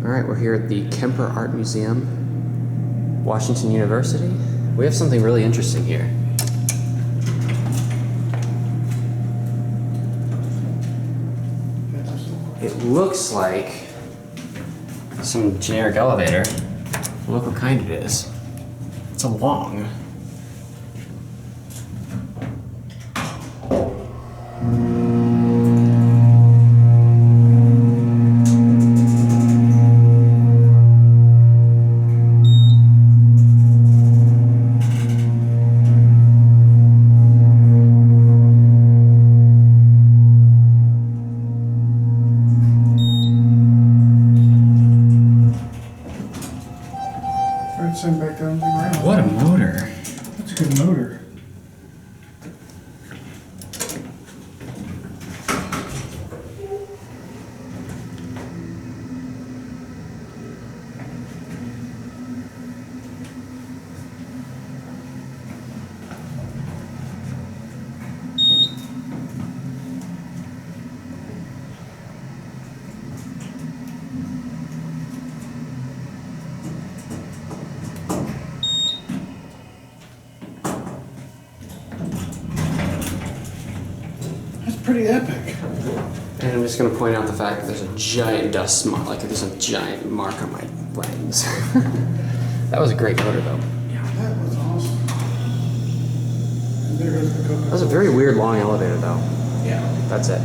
Alright, we're here at the Kemper Art Museum, Washington University. We have something really interesting here. It looks like some generic elevator. Look what kind it is. It's a long. Send back down to the ground. What a motor. That's a good motor. Pretty epic. And I'm just going to point out the fact that there's a giant dust mark, like there's a giant mark on my lens. That was a great motor though. Yeah, that was awesome. And there goes the Coca-Cola. That was a very weird long elevator though. Yeah. That's it.